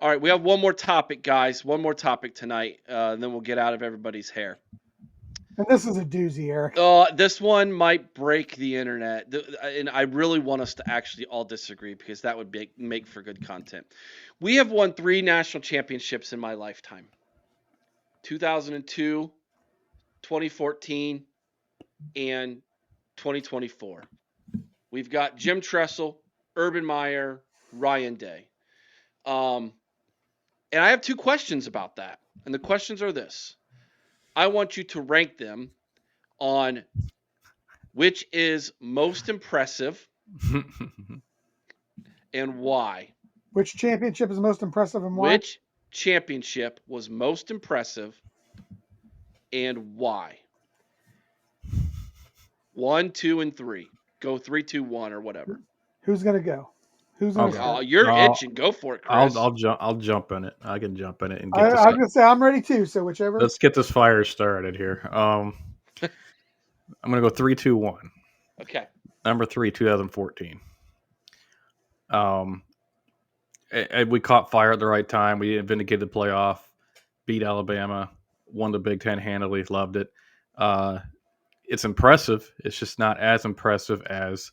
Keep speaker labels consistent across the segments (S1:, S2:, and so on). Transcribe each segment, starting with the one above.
S1: All right, we have one more topic, guys. One more topic tonight, and then we'll get out of everybody's hair.
S2: And this is a doozy, Eric.
S1: This one might break the internet, and I really want us to actually all disagree because that would make for good content. We have won 3 national championships in my lifetime: 2002, 2014, and 2024. We've got Jim Tressel, Urban Meyer, Ryan Day. Um, and I have 2 questions about that. And the questions are this: I want you to rank them on which is most impressive and why.
S2: Which championship is most impressive and why?
S1: Which championship was most impressive and why? 1, 2, and 3. Go 3, 2, 1, or whatever.
S2: Who's going to go? Who's
S3: I'll
S2: going to
S3: go.
S1: Oh,
S2: start?
S1: you're
S3: I'll
S1: itching. Go for it,
S3: I'll
S1: Chris.
S3: I'll jump. I'll jump in it. I can jump in it and
S2: I,
S3: get this.
S2: I was going to say I'm ready too. So whichever.
S3: Let's get this fire started here. I'm gonna go 3-2-1.
S1: Okay.
S3: Number 3, 2014. Um, we caught fire at the right time. We vindicated the playoff, beat Alabama, won the Big Ten handily. Loved it. Uh, it's impressive. It's just not as impressive as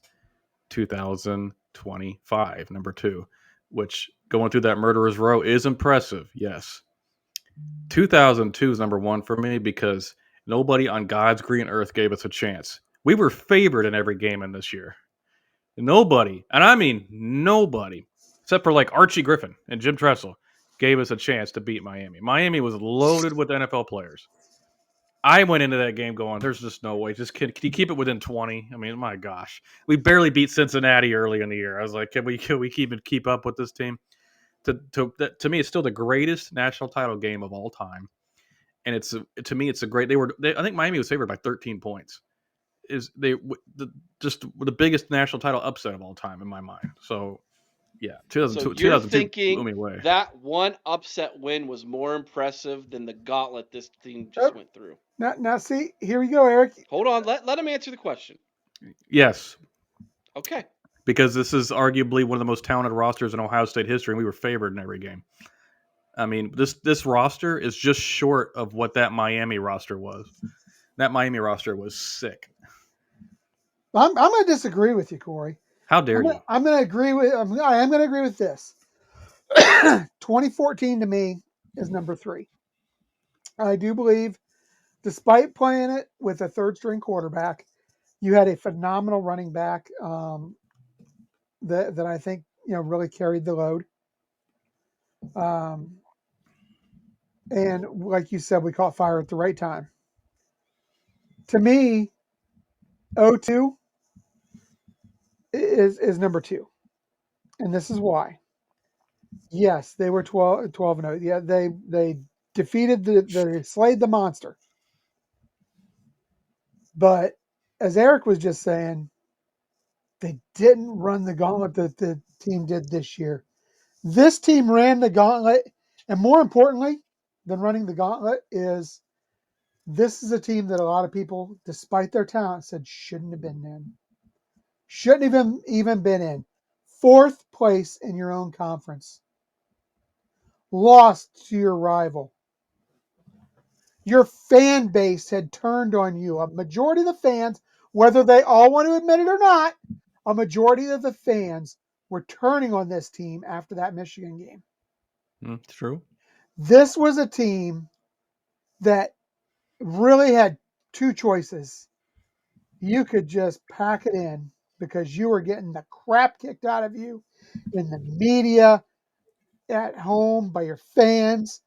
S3: 2025, number 2, which going through that murderer's row is impressive. Yes. 2002 is number 1 for me because nobody on God's green earth gave us a chance. We were favored in every game in this year. Nobody, and I mean nobody, except for like Archie Griffin and Jim Tressel, gave us a chance to beat Miami. Miami was loaded with NFL players. I went into that game going, "There's just no way. Just can you keep it within 20?" I mean, my gosh, we barely beat Cincinnati early in the year. I was like, "Can we keep up with this team?" To me, it's still the greatest national title game of all time, and to me, it's a great. I think Miami was favored by 13 points. Is they just the biggest national title upset of all time in my mind. So yeah,
S1: So
S3: 2002,
S1: you're
S3: 2002 blew
S1: thinking
S3: me away.
S1: that one upset win was more impressive than the gauntlet this team
S2: Oh,
S1: just went through.
S2: now, see, here we go, Eric.
S1: Hold on. Let him answer the question.
S3: Yes,
S1: Okay.
S3: because this is arguably one of the most talented rosters in Ohio State history, and we were favored in every game. I mean, this roster is just short of what that Miami roster was. That Miami roster was sick.
S2: I'm going to disagree with you, Corey.
S3: How dare you?
S2: I'm going to agree with. I am going to agree with this. 2014 to me is number 3. I do believe, despite playing it with a third string quarterback, you had a phenomenal running back that I think really carried the load. Um, and like you said, we caught fire at the right time. To me, 02 is number 2, and this is why. Yes, they were 12 and 0. Yeah, they defeated they slayed the monster. But as Eric was just saying, they didn't run the gauntlet that the team did this year. This team ran the gauntlet, and more importantly than running the gauntlet is this is a team that a lot of people, despite their talent, said shouldn't have been in. Shouldn't even been in. 4th place in your own conference. Lost to your rival. Your fan base had turned on you. A majority of the fans, whether they all want to admit it or not, a majority of the fans were turning on this team after that Michigan game.
S3: It's true.
S2: This was a team that really had 2 choices. You could just pack it in because you were getting the crap kicked out of you in the media, at home, by your fans.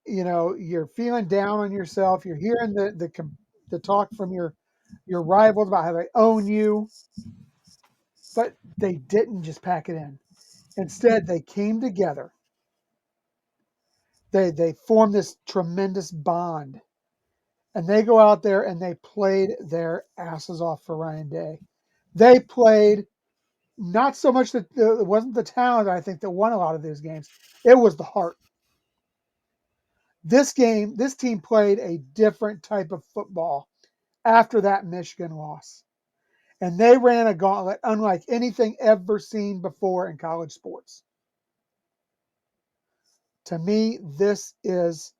S2: You're feeling down on yourself. You're hearing the talk from your rivals about how they own you, but they didn't just pack it in. Instead, they came together. They formed this tremendous bond, and they go out there and they played their asses off for Ryan Day. They played not so much that it wasn't the talent I think that won a lot of these games. It was the heart. This team played a different type of football after that Michigan loss. And they ran a gauntlet unlike anything ever seen before in college sports. To me, this is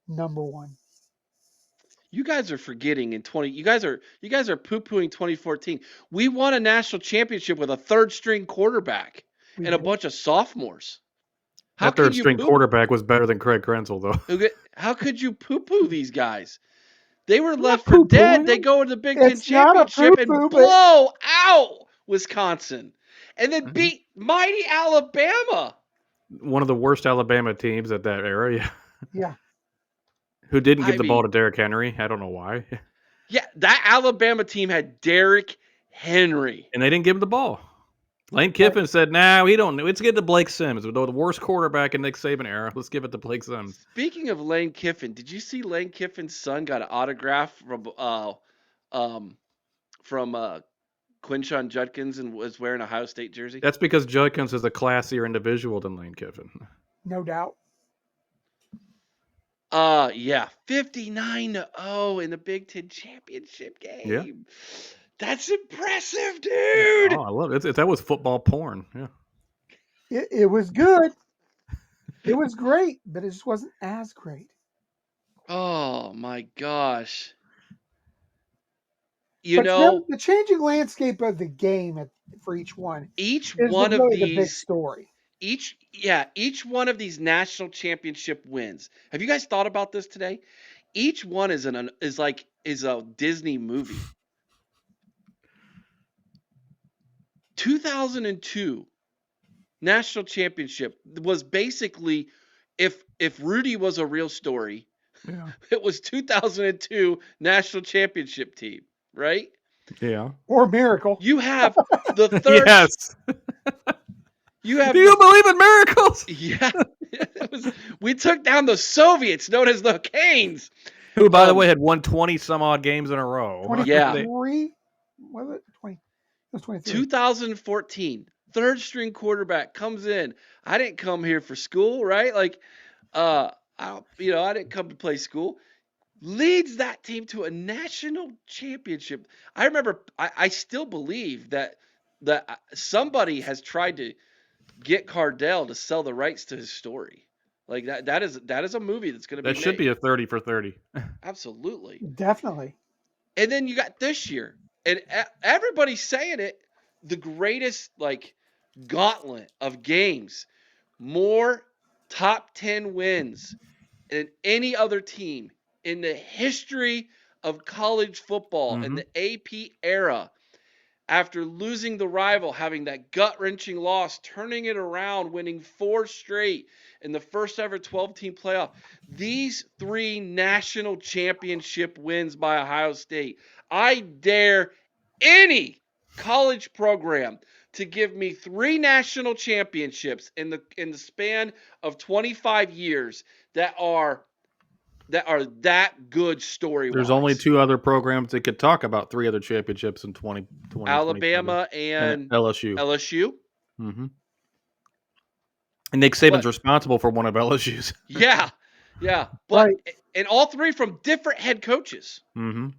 S2: number one.
S1: You guys are forgetting you guys are poo-pooing 2014. We won a national championship with a third string quarterback
S2: We
S1: and a
S2: did.
S1: bunch of sophomores. How
S3: That
S1: can
S3: third
S1: you
S3: string quarterback was better than Craig Krenzel, though.
S1: How could you poo-poo these guys? They were
S2: I'm not
S1: left for dead.
S2: poo-pooing
S1: They
S2: them.
S1: go to the Big Ten
S2: It's not a
S1: championship and
S2: poo-poo, but
S1: blow out Wisconsin, and then
S3: Mhm.
S1: beat mighty Alabama.
S3: One of the worst Alabama teams at that era, yeah.
S2: yeah,
S3: Who didn't give
S1: I
S3: the ball
S1: mean,
S3: to Derrick Henry? I don't know why.
S1: yeah, that Alabama team had Derrick Henry.
S3: And they didn't give him the ball. Lane
S2: but
S3: Kiffin said, "Nah, we don't. Let's give it to Blake Sims, the worst quarterback in Nick Saban era. Let's give it to Blake Sims."
S1: Speaking of Lane Kiffin, did you see Lane Kiffin's son got an autograph from Quinshon Judkins and was wearing a Ohio State jersey?
S3: That's because Judkins is a classier individual than Lane Kiffin.
S2: no doubt.
S1: Yeah, 59-0 in the Big Ten championship game.
S3: Yeah.
S1: That's impressive, dude.
S3: Oh, I love it. That was football porn. Yeah.
S2: It was good. It was great, but it just wasn't as great.
S1: Oh my gosh.
S2: But the changing landscape of the game for each one
S1: each
S2: is
S1: one of
S2: really the big
S1: these
S2: story.
S1: each one of these national championship wins. Have you guys thought about this today? Each one is a Disney movie. 2002 national championship was basically, if Rudy was a real story,
S3: Yeah.
S1: it was 2002 national championship team, right?
S3: Yeah.
S2: Or miracle.
S1: You have the third.
S3: Yes.
S1: You have
S3: Do you believe in miracles?
S1: Yeah. We took down the Soviets, known as the Canes.
S3: Who, by the way, had won 20 some odd games in a row.
S2: 23?
S1: Yeah.
S2: Was it 20? It was 23.
S1: 2014, third string quarterback comes in. I didn't come here for school, right? Like, I didn't come to play school. Leads that team to a national championship. I remember, I still believe that somebody has tried to get Cardell to sell the rights to his story. Like that is a movie that's going to be
S3: That should
S1: made.
S3: be a 30 for 30.
S1: Absolutely.
S2: Definitely.
S1: And then you got this year, and everybody's saying it, the greatest gauntlet of games, more top 10 wins than any other team in the history of college football in the AP era. After losing the rival, having that gut-wrenching loss, turning it around, winning 4 straight in the first ever 12-team playoff. These 3 national championship wins by Ohio State. I dare any college program to give me 3 national championships in the span of 25 years that are that good story-wise.
S3: There's only 2 other programs that could talk about 3 other championships in 2020.
S1: Alabama and
S3: LSU.
S1: Mm-hmm.
S3: And Nick Saban's responsible for one of LSU's.
S1: Yeah. But
S2: right.
S1: And all 3 from different head coaches.
S3: Mm-hmm.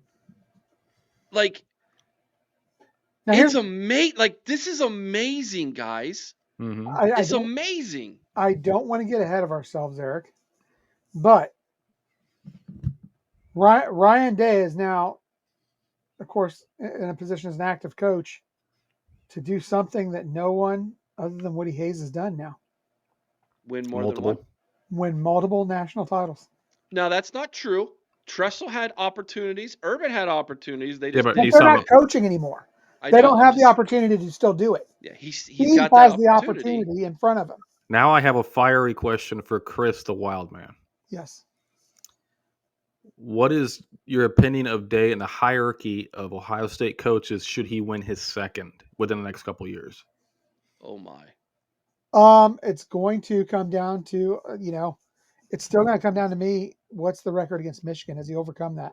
S1: It's amazing. This is amazing, guys.
S3: Mm-hmm.
S1: It's amazing.
S2: I don't want to get ahead of ourselves, Eric, but Ryan Day is now, of course, in a position as an active coach to do something that no one other than Woody Hayes has done now.
S1: Win more than one.
S2: Win multiple national titles.
S1: No, that's not true. Tressel had opportunities. Urban had opportunities. They just
S2: but they're not coaching anymore. They don't have the opportunity to still do it.
S1: Yeah, he
S2: got has the opportunity in front of him.
S3: Now I have a fiery question for Chris the Wild Man.
S2: Yes.
S3: What is your opinion of Day and the hierarchy of Ohio State coaches should he win his second within the next couple of years?
S1: Oh, my.
S2: It's going to come down to, it's still going to come down to me. What's the record against Michigan? Has he overcome that?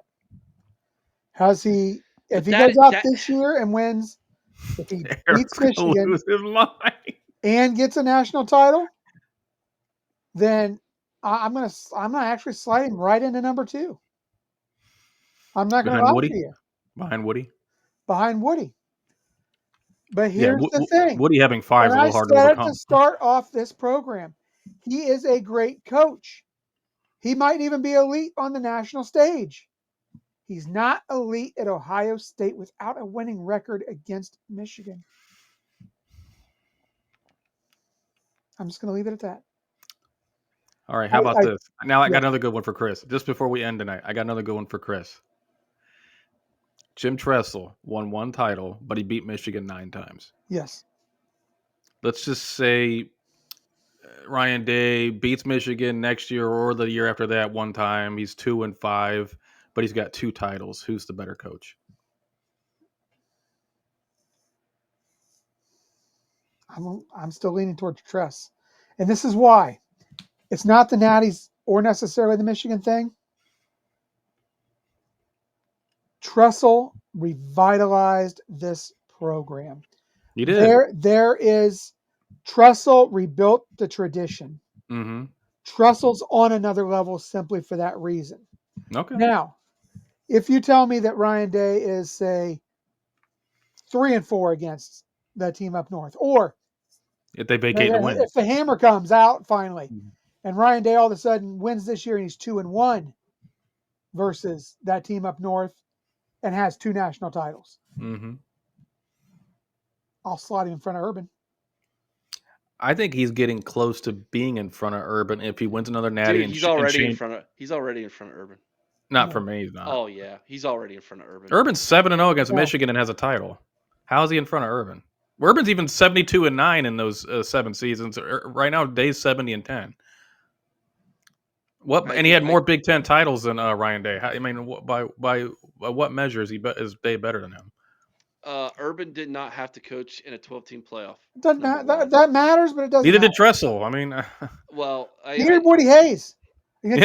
S2: If he goes out this year and wins, if he beats Michigan and gets a national title, then I'm gonna actually slide him right into number 2. I'm not going to lie to you.
S3: Behind Woody.
S2: But here's the thing.
S3: Woody having 5 is a little hard to overcome.
S2: To start off this program, He is a great coach. He might even be elite on the national stage. He's not elite at Ohio State without a winning record against Michigan. I'm just going to leave it at that.
S3: All right, how about
S2: I
S3: this? Now I got
S2: yes.
S3: another good one for Chris. Just before we end tonight, I got another good one for Chris. Jim Tressel won one title, but he beat Michigan 9 times.
S2: Yes.
S3: Let's just say Ryan Day beats Michigan next year or the year after that one time. He's 2-5, but he's got 2 titles. Who's the better coach?
S2: I'm still leaning towards Tress. And this is why. It's not the Natties or necessarily the Michigan thing. Tressel revitalized this program.
S3: He did.
S2: There is Tressel rebuilt the tradition.
S3: Mm-hmm.
S2: Tressel's on another level simply for that reason.
S3: Okay.
S2: Now, if you tell me that Ryan Day is, say, 3-4 against the team up north, or
S3: If they vacate the win.
S2: if the hammer comes out finally,
S3: Mhm.
S2: and Ryan Day all of a sudden wins this year and he's 2-1 versus that team up north and has 2 national titles,
S3: Mm-hmm.
S2: I'll slot him in front of Urban.
S3: I think he's getting close to being in front of Urban if he wins another natty.
S1: Dude,
S3: and
S1: he's already in
S3: change.
S1: front of. He's already in front of Urban.
S3: Not
S2: No.
S3: for me, he's not.
S1: Oh yeah, he's already in front of Urban.
S3: Urban's 7-0 against
S2: No.
S3: Michigan and has a title. How is he in front of Urban? Urban's even 72-9 in those 7 seasons. Right now, Day's 70-10. And he had more Big Ten titles than Ryan Day. I mean, by what measure is Day better than him?
S1: Urban did not have to coach in a 12-team playoff.
S2: Doesn't matter. That matters, but it doesn't
S3: Neither
S2: matter.
S3: did Tressel. I mean,
S1: Well,
S2: Neither did Woody Hayes. Are you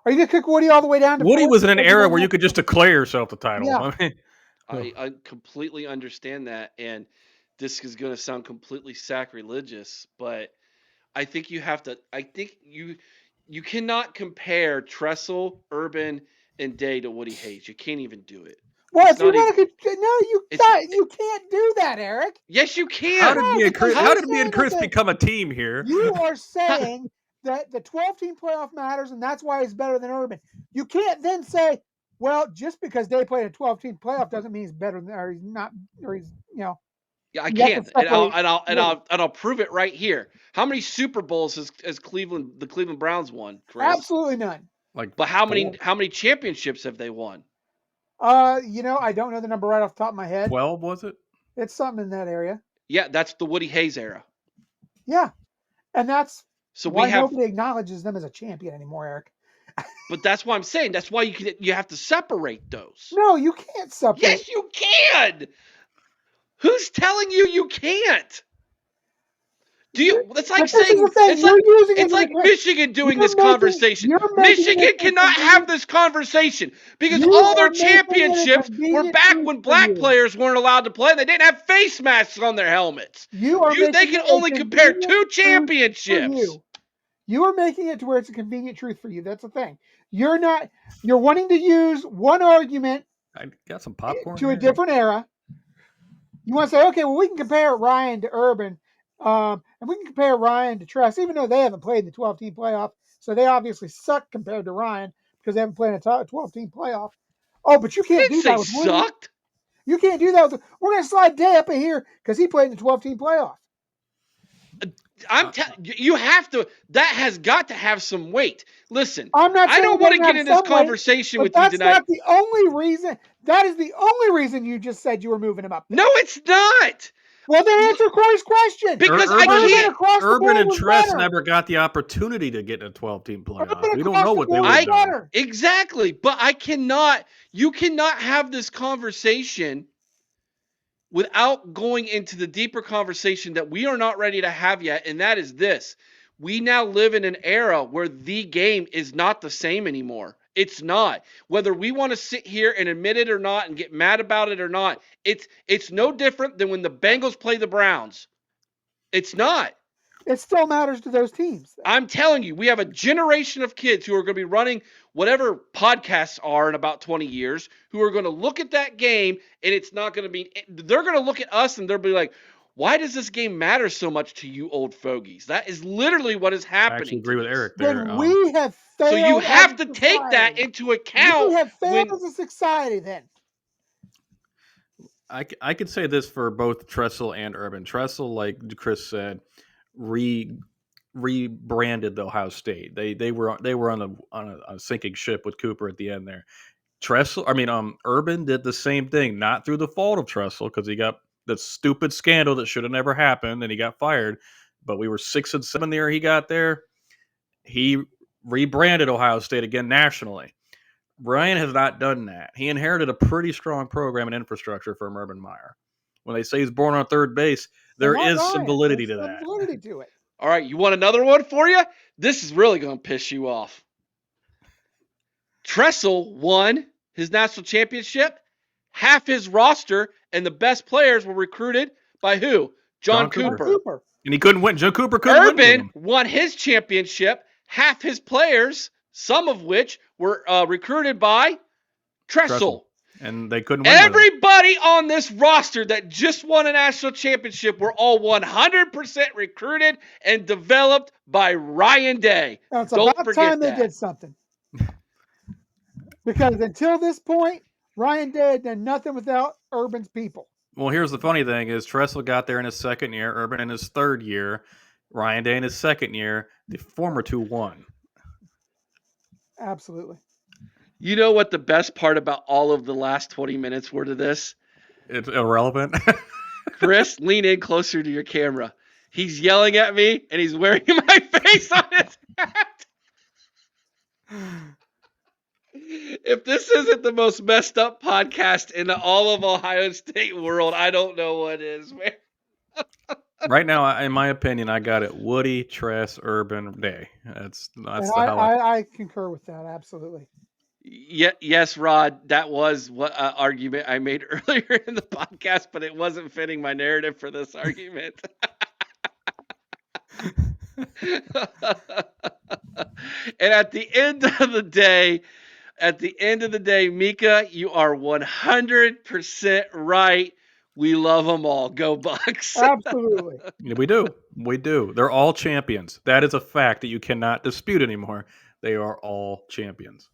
S2: gonna kick Woody all the way down to
S3: Woody
S2: 4th?
S3: was in an era where you could just declare yourself the title.
S2: Yeah.
S3: I mean,
S1: I completely understand that, and this is going to sound completely sacrilegious, but I think you have to. I think you cannot compare Tressel, Urban, and Day to Woody Hayes. You can't even do it.
S2: Well,
S1: It's
S2: if you're
S1: not
S2: not you can't do that, Eric.
S1: Yes, you can.
S3: how did me and
S2: because
S3: Chris?
S2: you're
S3: How did me
S2: saying
S3: and Chris
S2: that
S3: become a team here?
S2: You are saying that the 12-team playoff matters, and that's why he's better than Urban. You can't then say, well, just because they played a 12-team playoff doesn't mean he's better than, or he's not, or he's,
S1: Yeah, I
S2: you have to
S1: can, and
S2: separate.
S1: I'll prove it right here. How many Super Bowls has the Cleveland Browns won, Chris?
S2: Absolutely none.
S1: But how many championships have they won?
S2: I don't know the number right off the top of my head.
S3: 12 was it?
S2: It's something in that area.
S1: Yeah, that's the Woody Hayes era.
S2: Yeah, and that's
S1: So
S2: why
S1: we have,
S2: nobody acknowledges them as a champion anymore, Eric.
S1: but that's why I'm saying that's why you have to separate those.
S2: No, you can't separate.
S1: Yes, you can. Who's telling you can't? Do you? It's like saying it's like Michigan doing this conversation. Michigan cannot have this conversation because all their championships were back when black players weren't allowed to play and they didn't have face masks on their helmets. They can only compare 2 championships.
S2: You are making it to where it's a convenient truth for you. That's the thing. You're wanting to use one argument
S3: I got some popcorn
S2: to a different era. You want to say, okay, well, we can compare Ryan to Urban, and we can compare Ryan to Tress, even though they haven't played the 12-team playoff, so they obviously suck compared to Ryan because they haven't played a 12-team playoff. Oh, but you can't do that with Woody.
S1: Sucked.
S2: You can't do that with. We're going to slide Day up in here because he played in the 12-team playoff.
S1: You have to. That has got to have some weight. Listen,
S2: I'm not.
S1: I don't want to get in this conversation with you tonight.
S2: That's not the only reason. That is the only reason you just said you were moving him up there.
S1: No, it's not.
S2: Well, then answer Cory's question.
S1: Because I can't.
S3: Urban and Tress never got the opportunity to get in a 12-team playoff. We don't know what they would have done.
S1: Exactly, but I cannot. You cannot have this conversation without going into the deeper conversation that we are not ready to have yet, and that is this. We now live in an era where the game is not the same anymore. It's not. Whether we want to sit here and admit it or not and get mad about it or not, it's no different than when the Bengals play the Browns. It's not.
S2: It still matters to those teams.
S1: I'm telling you, we have a generation of kids who are going to be running whatever podcasts are in about 20 years who are going to look at that game and it's not going to be – they're going to look at us and they'll be like, Why does this game matter so much to you old fogies? That is literally what is
S3: I actually
S1: happening.
S3: agree with
S1: this.
S3: Eric there.
S2: Then we have failed.
S1: So you have
S2: as
S1: to
S2: a
S1: take that
S2: society.
S1: into account.
S2: We have failed
S1: when
S2: as a society. Then
S3: I could say this for both Tressel and Urban. Tressel, like Chris said, rebranded the Ohio State. They were on a sinking ship with Cooper at the end there. Urban did the same thing, not through the fault of Tressel because he got the stupid scandal that should have never happened and he got fired. But we were 6-7 the year he got there. He rebranded Ohio State again nationally. Ryan has not done that. He inherited a pretty strong program and infrastructure from Urban Meyer. When they say he's born on third base, there
S2: They're not
S3: is some
S2: lying.
S3: validity
S2: There's
S3: to
S2: some
S3: that.
S2: validity to it.
S1: All right, you want another one for you? This is really going to piss you off. Tressel won his national championship. Half his roster and the best players were recruited by who? John Cooper.
S2: Cooper.
S3: And he couldn't win. Joe Cooper couldn't win with
S1: Urban
S3: him.
S1: won his championship. Half his players, some of which were recruited by Tressel.
S3: And they couldn't win with him.
S1: Everybody on this roster that just won a national championship were all 100% recruited and developed by Ryan Day.
S2: Now, it's
S1: Don't
S2: about
S1: forget
S2: time
S1: that.
S2: they did something. Because until this point, Ryan Day had done nothing without Urban's people.
S3: Well, here's the funny thing is Tressel got there in his second year, Urban in his third year, Ryan Day in his second year. The former two won.
S2: Absolutely.
S1: You know what the best part about all of the last 20 minutes were to this?
S3: It's irrelevant.
S1: Chris, lean in closer to your camera. He's yelling at me, and he's wearing my face on his hat. If this isn't the most messed up podcast in all of Ohio State world, I don't know what is, man.
S3: Right now, in my opinion, I got it. Woody, Tress, Urban, Day. That's
S2: And
S3: the hell
S2: I concur with that. Absolutely.
S1: Yes, Rod, that was what argument I made earlier in the podcast, but it wasn't fitting my narrative for this argument. And at the end of the day, Mika, you are 100% right. We love them all. Go Bucks.
S2: Absolutely.
S3: We do. We do. They're all champions. That is a fact that you cannot dispute anymore. They are all champions.